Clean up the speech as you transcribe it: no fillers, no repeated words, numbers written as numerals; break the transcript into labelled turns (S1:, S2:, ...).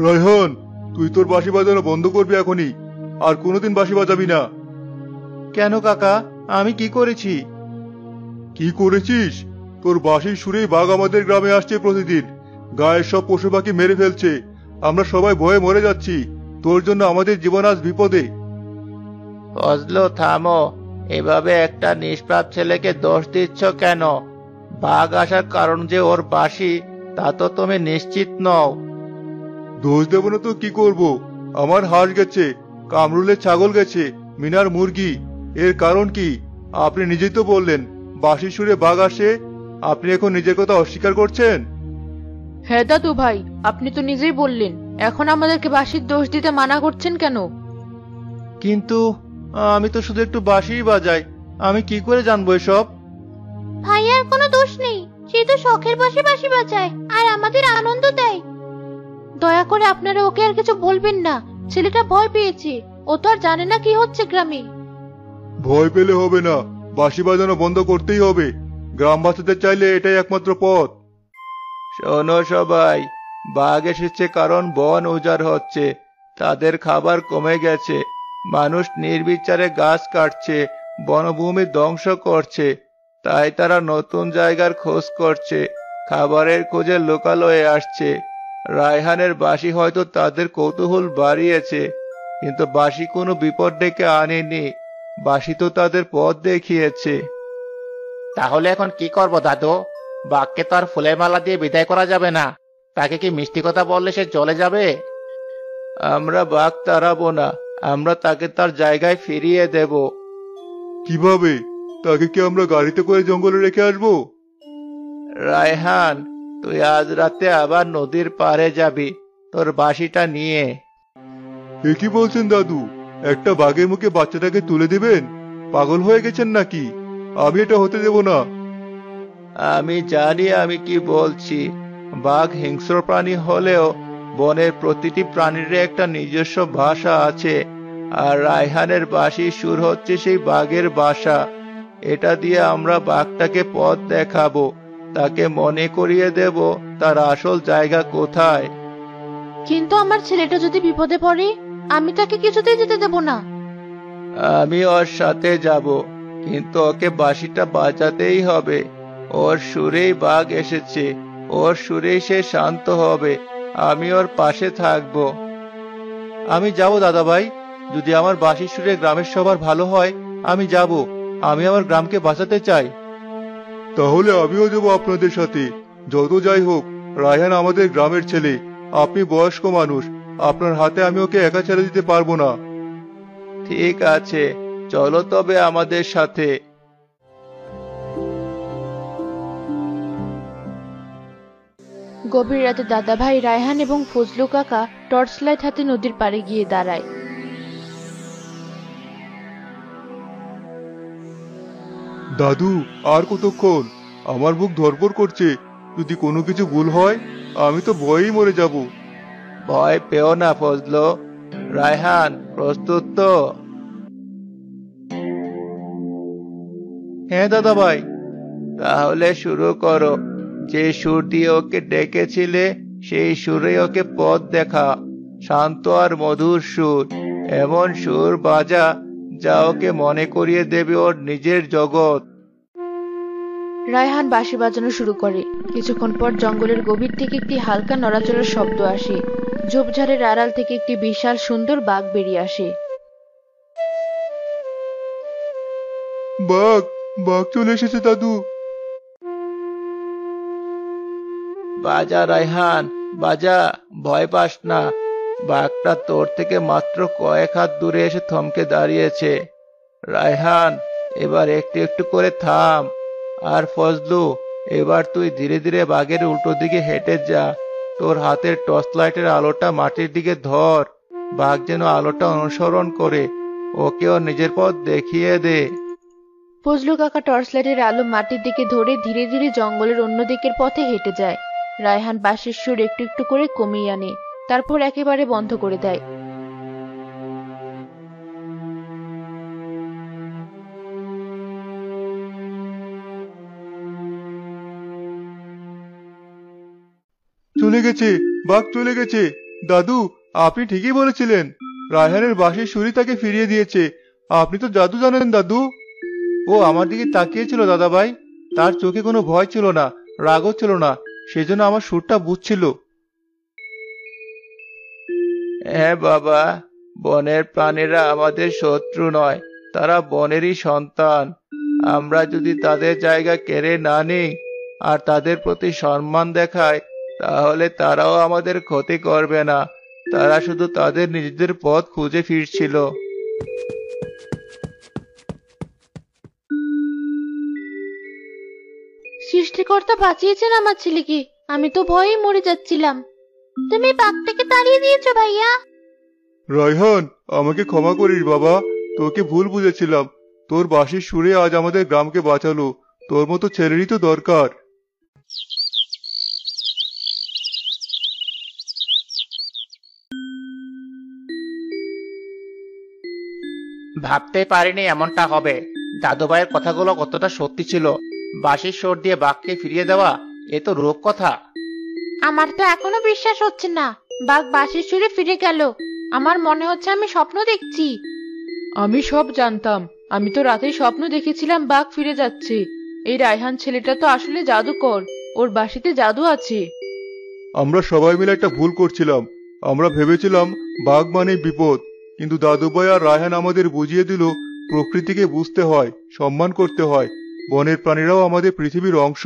S1: রায়হান, তুই তোর বাঁশি বাজানো বন্ধ করবি এখনই, আর কোনোদিন বাঁশি বাজাবি না। কেন কাকা, আমি কি করেছি? কি করেছিস? তোর বাঁশির সুরেই বাঘ আমাদের গ্রামে আসছে প্রতিদিন, গায়ের সব পশু পাখি মেরে ফেলছে। আমরা সবাই ভয়ে মরে যাচ্ছি, তোর জন্য আমাদের জীবন আজ বিপদে।
S2: ফজলু, থামো। এভাবে একটা নিষ্পাপ ছেলেকে দোষ দিচ্ছ কেন? বাঘ আসার কারণ যে ওর বাঁশি, তা তো তুমি নিশ্চিত নও।
S1: দোষ দেব না তো কি করব? আমার হাঁস গেছে, কামরুলের ছাগল গেছে, মিনার মুরগি। এর কারণ কি? আপনি নিজেই তো বললেন বাঁশির সুরে বাঘ আসে। আপনি এখন নিজের কথা অস্বীকার করছেন।
S3: হ্যাঁ দাদু ভাই, আপনি তো নিজেই বললেন, এখন আমাদেরকে বাঁশির দোষ দিতে মানা করছেন কেন?
S1: কিন্তু আমি তো শুধু একটু বাঁশিই বাজাই, আমি কি করে জানবো এসব?
S4: ভাইয়ার কোনো দোষ নেই, সে তো শখের বসে বাঁশি বাজায় আর আমাদের আনন্দ দেয়।
S3: দয়া করে আপনারা ওকে আর কিছু বলবেন না, ছেলেটা ভয় পেয়েছে, ও তো আর জানে না কি হচ্ছে গ্রামে।
S1: ভয় পেলে হবে না, বাঁশি বাজানো বন্ধ করতেই হবে। গ্রাম বাঁচাতে চাইলে এটাই একমাত্র পথ।
S2: শোনো সবাই, বাঘ এসেছে কারণ বন উজাড় হচ্ছে, তাদের খাবার কমে গেছে, মানুষ নির্বিচারে গাছ কাটছে, বনভূমি ধ্বংস করছে, তাই তারা নতুন জায়গার খোঁজ করছে, খাবারের খোঁজে লোকালয়ে আসছে। রায়হানের বাঁশি হয়তো তাদের কৌতূহল বাড়িয়েছে, কিন্তু বাঁশি কোনো বিপদ ডেকে আনেনি, বাঁশি তো তাদের পথ দেখিয়েছে। তাহলে এখন কি করব দাদু? বাঘকে তো আর ফুলের মালা দিয়ে বিদায় করা যাবে না, তাকে কি মিষ্টি কথা বললে সে চলে যাবে? আমরা বাঘ তাড়াবো না, আমরা তাকে তার জায়গায় ফিরিয়ে দেব।
S1: কিভাবে? তাকে কি আমরা গাড়িতে করে জঙ্গলে রেখে আসবো?
S2: রায়হান, তুই আজ রাতে আবার নদীর পাড়ে যাবি তোর বাঁশিটা নিয়ে।
S1: এ কি বলছেন দাদু? একটা বাঘের মুখে বাচ্চাটাকে তুলে দিবেন? পাগল হয়ে গেছেন নাকি? আমি এটা হতে দেব না।
S2: আমি জানি আমি কি বলছি। বাঘ হিংস্র প্রাণী হলেও বনের প্রতিটি প্রাণীর একটা নিজস্ব ভাষা আছে, আর রায়হানের বাঁশির সুর হচ্ছে সেই বাঘের ভাষা। এটা দিয়ে আমরা বাঘটাকে পথ দেখাবো, তাকে মনে করিয়ে দেব তার আসল জায়গা কোথায়।
S3: কিন্তু আমার ছেলেটা যদি বিপদে পড়ে, আমি তাকে কিছুতেই যেতে দেব না।
S2: আমি ওর সাথে যাব, কিন্তু ওকে বাঁশিটা বাজাতেই হবে। ওর সুরেই বাঘ এসেছে, ওর সুরেই সে শান্ত হবে। আমি ওর পাশে থাকব। আমি যাব দাদা ভাই, যদি আমার বাঁশির সুরে গ্রামের সবার ভালো হয় আমি যাব। আমি আমার গ্রামকে বাঁচাতে চাই।
S1: তাহলে আমিও যাবো আপনাদের সাথে। যত যাই হোক, রায়হান আমাদের গ্রামের ছেলে। আপনি বয়স্ক মানুষ, আপনার হাতে আমি ওকে একা ছেড়ে দিতে পারবো না।
S2: ঠিক আছে, চলো তবে আমাদের সাথে।
S3: গভীর রাতে দাদা ভাই রায়হান এবং ফজলু কাকা টর্চ লাইট হাতে নদীর পাড়ে গিয়ে দাঁড়ায়।
S1: দাদু, আর কতক্ষণ? আমার বুক ধড়ফড় করছে। যদি কোনো কিছু ভুল হয়, আমি তো ভয়েই মরে যাব।
S2: ভয় পেও না ফজলো। রায়হান, প্রস্তুত তো?
S1: হ্যাঁ দাদা ভাই।
S2: তাহলে শুরু করো। যে সুর দিয়ে ওকে ডেকেছিলে সেই সুরে ওকে পথ দেখা। শান্ত আর মধুর সুর, এমন সুর বাজা যা ওকে মনে করিয়ে দেবে ওর নিজের জগৎ।
S3: রায়হান বাঁশি বাজানো শুরু করে। কিছুক্ষণ পর জঙ্গলের গভীর থেকে একটি হালকা নড়াচড়ার শব্দ আসে। ঝোপঝাড়ের আড়াল থেকে একটি বিশাল সুন্দর বাঘ বেরিয়ে আসে।
S1: বাঘ, বাঘ চলে এসেছে দাদু।
S2: বাজা রায়হান, বাজা, ভয় পাস না। বাঘটা তোর থেকে মাত্র কয়েক হাত দূরে এসে থমকে দাঁড়িয়েছে। রায়হান, এবার একটু একটু করে থাম। আর ফজলু, এবার তুই ধীরে ধীরে বাঘের উল্টো দিকে হেঁটে যা। তোর হাতের টর্চ লাইটের আলোটা মাটির দিকে ধর। বাঘ যেন আলোটা অনুসরণ করে, ওকে ওর নিজের পথ দেখিয়ে দে।
S3: ফজলু কাকা টর্চ লাইটের আলো মাটির দিকে ধরে ধীরে ধীরে জঙ্গলের অন্য দিকের পথে হেঁটে যায়। রায়হান বাঁশির সুর একটু একটু করে কমিয়ে আনে, তারপর একেবারে বন্ধ করে দেয়।
S1: চলে গেছে, বাঘ চলে গেছে। দাদু, আপনি ঠিকই বলেছিলেন। রায়হানের বাঁশির সুরই তাকে ফিরিয়ে দিয়েছে। আপনি তো জাদু জানেন দাদু। ও আমার দিকে তাকিয়েছিল দাদাভাই। তার চোখে কোনো ভয় ছিল না, রাগও ছিল না। সেজন্য আমার সুরটা বুঝছিল।
S2: হ্যাঁ বাবা, বনের প্রাণীরা আমাদের শত্রু নয়, তারা বনেরই সন্তান। আমরা যদি তাদের জায়গা কেড়ে না নিই আর তাদের প্রতি সম্মান দেখাই, তাহলে তারাও আমাদের ক্ষতি করবে না। তারা শুধু তাদের নিজেদের পথ খুঁজে ফিরছিল।
S3: সৃষ্টিকর্তা বাঁচিয়েছেন আমার ছেলেকে। আমি তো ভয়েই মরে যাচ্ছিলাম।
S4: তুমি বাঘটাকে তাড়িয়ে দিয়েছো ভাইয়া।
S1: রায়হান, আমাকে ক্ষমা করিস বাবা। তোকে ভুল বুঝেছিলাম। তোর বাঁশির সুরে আজ আমাদের গ্রামকে বাঁচালো। তোর মতো ছেলেরই তো দরকার।
S2: ভাবতে পারিনি এমনটা হবে। দাদুভাইয়ের কথাগুলো কতটা সত্যি ছিল। বাঁশির সুর দিয়ে বাঘকে ফিরিয়ে দেওয়া, এ তো রূপকথা।
S3: আমার তো এখনো বিশ্বাস হচ্ছে না বাঘ বাঁশির সুরে ফিরে গেল। আমার মনে হচ্ছে আমি স্বপ্ন দেখছি। আমি সব জানতাম। আমি তো রাতেই স্বপ্ন দেখেছিলাম বাঘ ফিরে যাচ্ছে। এই রায়হান ছেলেটা তো আসলে জাদুকর। ওর বাঁশিতে জাদু আছে।
S1: আমরা সবাই মিলে একটা ভুল করছিলাম। আমরা ভেবেছিলাম বাঘ মানেই বিপদ। কিন্তু দাদুভাই আর রায়হান আমাদের বুঝিয়ে দিল প্রকৃতিকে বুঝতে হয়, সম্মান করতে হয়। বনের প্রাণীরাও আমাদের পৃথিবীর অংশ।